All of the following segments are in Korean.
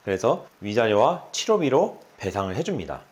그래서 위자료와 치료비로 배상을 해줍니다.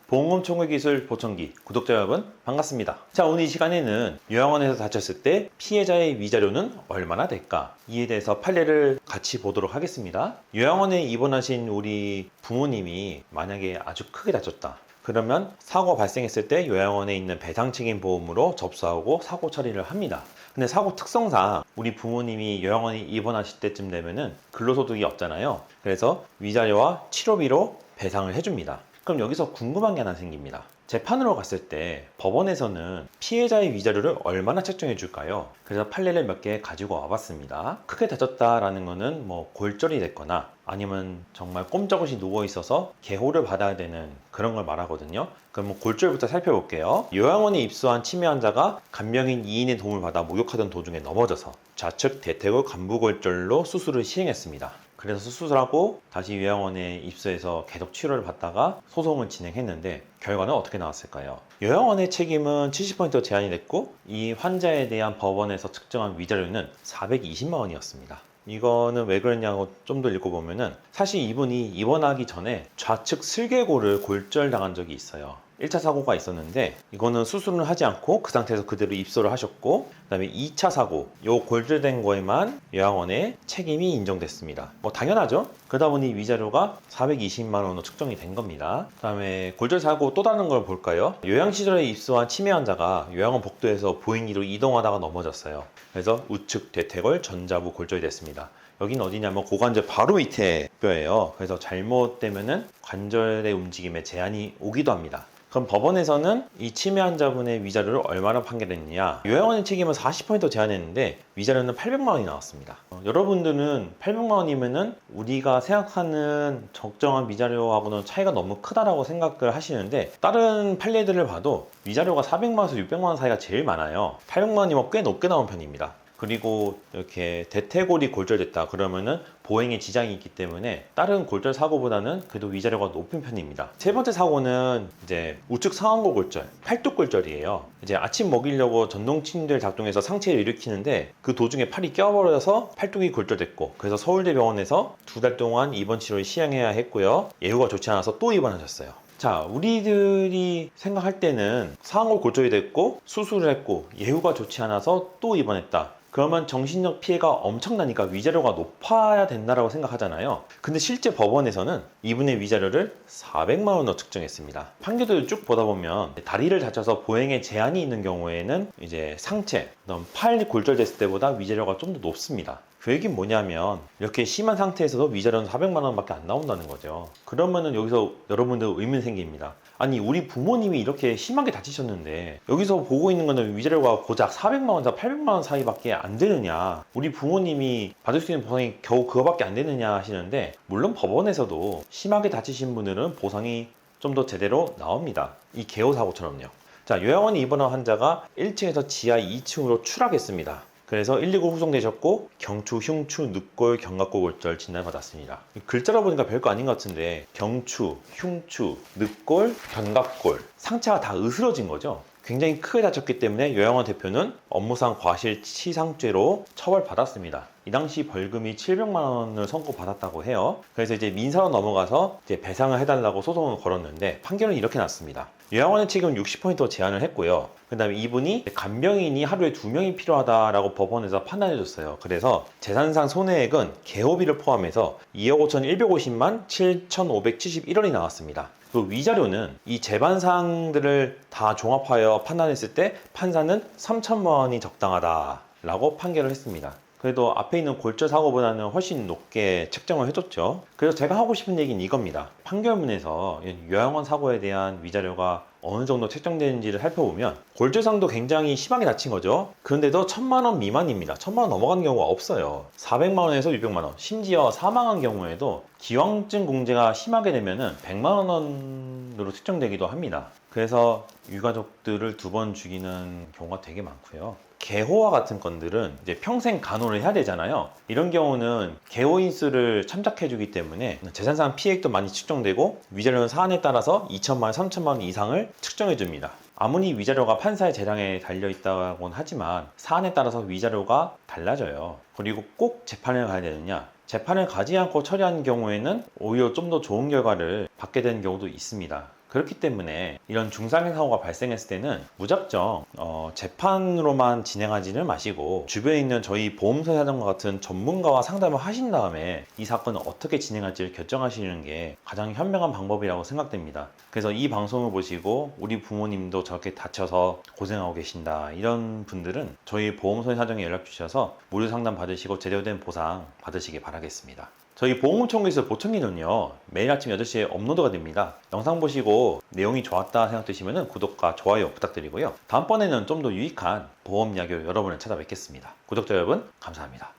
보험금 청구 기술 보청기 구독자 여러분 반갑습니다. 자, 오늘 이 시간에는 요양원에서 다쳤을 때 피해자의 위자료는 얼마나 될까? 이에 대해서 판례를 같이 보도록 하겠습니다. 요양원에 입원하신 우리 부모님이 만약에 아주 크게 다쳤다. 그러면 사고가 발생했을 때 요양원에 있는 배상책임보험으로 접수하고 사고 처리를 합니다. 근데 사고 특성상 우리 부모님이 요양원에 입원하실 때쯤 되면은 근로소득이 없잖아요. 그래서 위자료와 치료비로 배상을 해줍니다. 그럼 여기서 궁금한 게 하나 생깁니다. 재판으로 갔을 때 법원에서는 피해자의 위자료를 얼마나 책정해 줄까요? 그래서 판례를 몇 개 가지고 와봤습니다. 크게 다쳤다라는 거는 뭐 골절이 됐거나 아니면 정말 꼼짝없이 누워 있어서 개호를 받아야 되는 그런 걸 말하거든요. 그럼 뭐 골절부터 살펴볼게요. 요양원에 입소한 치매 환자가 간병인 2인의 도움을 받아 목욕하던 도중에 넘어져서 좌측 대퇴골 간부골절로 수술을 시행했습니다. 그래서 수술하고 다시 요양원에 입소해서 계속 치료를 받다가 소송을 진행했는데 결과는 어떻게 나왔을까요? 요양원의 책임은 70% 제한이 됐고 이 환자에 대한 법원에서 측정한 위자료는 420만 원이었습니다. 이거는 왜 그랬냐고 좀 더 읽어보면은 사실 이분이 입원하기 전에 좌측 슬개골을 골절당한 적이 있어요. 1차 사고가 있었는데 이거는 수술을 하지 않고 그 상태에서 그대로 입소를 하셨고, 그 다음에 2차 사고, 요 골절된 거에만 요양원의 책임이 인정됐습니다. 뭐 당연하죠. 그러다 보니 위자료가 420만 원으로 측정이 된 겁니다. 그 다음에 골절 사고 또 다른 걸 볼까요? 요양시설에 입소한 치매 환자가 요양원 복도에서 보행기로 이동하다가 넘어졌어요. 그래서 우측 대퇴골 전자부 골절이 됐습니다. 여기는 어디냐면 고관절 바로 밑에 뼈예요. 그래서 잘못되면은 관절의 움직임에 제한이 오기도 합니다. 그럼 법원에서는 이 치매 환자분의 위자료를 얼마나 판결했느냐? 요양원의 책임은 40% 제한했는데 위자료는 800만 원이 나왔습니다. 여러분들은 800만 원이면은 우리가 생각하는 적정한 위자료하고는 차이가 너무 크다라고 생각을 하시는데, 다른 판례들을 봐도 위자료가 400만 원에서 600만 원 사이가 제일 많아요. 800만 원이면 꽤 높게 나온 편입니다. 그리고 이렇게 대퇴골이 골절됐다 그러면은 보행에 지장이 있기 때문에 다른 골절 사고보다는 그래도 위자료가 높은 편입니다. 세 번째 사고는 이제 우측 상완골 골절, 팔뚝 골절이에요. 이제 아침 먹이려고 전동 침대를 작동해서 상체를 일으키는데 그 도중에 팔이 껴버려서 팔뚝이 골절됐고, 그래서 서울대병원에서 2달 동안 입원 치료를 시행해야 했고요. 예후가 좋지 않아서 또 입원하셨어요. 자, 우리들이 생각할 때는 상완골 골절이 됐고 수술을 했고 예후가 좋지 않아서 또 입원했다. 그러면 정신적 피해가 엄청나니까 위자료가 높아야 된다고 생각하잖아요. 근데 실제 법원에서는 이분의 위자료를 400만 원으로 측정했습니다. 판결들을 쭉 보다 보면 다리를 다쳐서 보행에 제한이 있는 경우에는 이제 상체, 그다음 팔 골절됐을 때보다 위자료가 좀 더 높습니다. 그 얘기는 뭐냐면 이렇게 심한 상태에서도 위자료는 400만 원밖에 안 나온다는 거죠. 그러면은 여기서 여러분들 의문이 생깁니다. 아니, 우리 부모님이 이렇게 심하게 다치셨는데 여기서 보고 있는 거는 위자료가 고작 400만 원에서 800만 원 사이밖에 안 되느냐, 우리 부모님이 받을 수 있는 보상이 겨우 그거밖에 안 되느냐 하시는데, 물론 법원에서도 심하게 다치신 분들은 보상이 좀 더 제대로 나옵니다. 이 개호 사고처럼요. 자, 요양원에 입원한 환자가 1층에서 지하 2층으로 추락했습니다. 그래서 119 후송되셨고 경추, 흉추, 늑골, 견갑골 골절 진단을 받았습니다. 글자로 보니까 별거 아닌 것 같은데 경추, 흉추, 늑골, 견갑골, 상체가 다 으스러진 거죠. 굉장히 크게 다쳤기 때문에 요양원 대표는 업무상 과실치상죄로 처벌받았습니다. 이 당시 벌금이 700만 원을 선고받았다고 해요. 그래서 이제 민사로 넘어가서 이제 배상을 해달라고 소송을 걸었는데 판결은 이렇게 났습니다. 요양원의 책임은 60% 제한을 했고요. 그 다음에 이분이 간병인이 하루에 2명이 필요하다라고 법원에서 판단해줬어요. 그래서 재산상 손해액은 개호비를 포함해서 2억 5,150만 7,571원이 나왔습니다. 그 위자료는 이 재반사항들을 다 종합하여 판단했을 때 판사는 3천만 원이 적당하다라고 판결을 했습니다. 그래도 앞에 있는 골절 사고보다는 훨씬 높게 책정을 해줬죠. 그래서 제가 하고 싶은 얘기는 이겁니다. 판결문에서 요양원 사고에 대한 위자료가 어느 정도 책정되는지를 살펴보면 골절상도 굉장히 심하게 다친 거죠. 그런데도 1,000만 원 미만입니다. 1,000만 원 넘어간 경우가 없어요. 400만 원에서 600만 원, 심지어 사망한 경우에도 기왕증 공제가 심하게 되면은 100만 원으로 책정되기도 합니다. 그래서 유가족들을 2번 죽이는 경우가 되게 많고요. 개호와 같은 건들은 이제 평생 간호를 해야 되잖아요. 이런 경우는 개호 인수를 참작해주기 때문에 재산상 피해액도 많이 측정되고 위자료는 사안에 따라서 2천만 원, 3천만 원 이상을 측정해줍니다. 아무리 위자료가 판사의 재량에 달려 있다고는 하지만 사안에 따라서 위자료가 달라져요. 그리고 꼭 재판을 가야 되느냐? 재판을 가지 않고 처리하는 경우에는 오히려 좀 더 좋은 결과를 받게 되는 경우도 있습니다. 그렇기 때문에 이런 중상해 사고가 발생했을 때는 무작정 재판으로만 진행하지는 마시고 주변에 있는 저희 보험사 사장과 같은 전문가와 상담을 하신 다음에 이 사건을 어떻게 진행할지를 결정하시는 게 가장 현명한 방법이라고 생각됩니다. 그래서 이 방송을 보시고 우리 부모님도 저렇게 다쳐서 고생하고 계신다 이런 분들은 저희 보험사 사장에 연락 주셔서 무료 상담 받으시고 제대로 된 보상 받으시기 바라겠습니다. 저희 보험금 청구에서 보청기는요 매일 아침 8시에 업로드가 됩니다. 영상 보시고 내용이 좋았다 생각되시면 구독과 좋아요 부탁드리고요. 다음번에는 좀 더 유익한 보험 이야기로 여러분을 찾아뵙겠습니다. 구독자 여러분 감사합니다.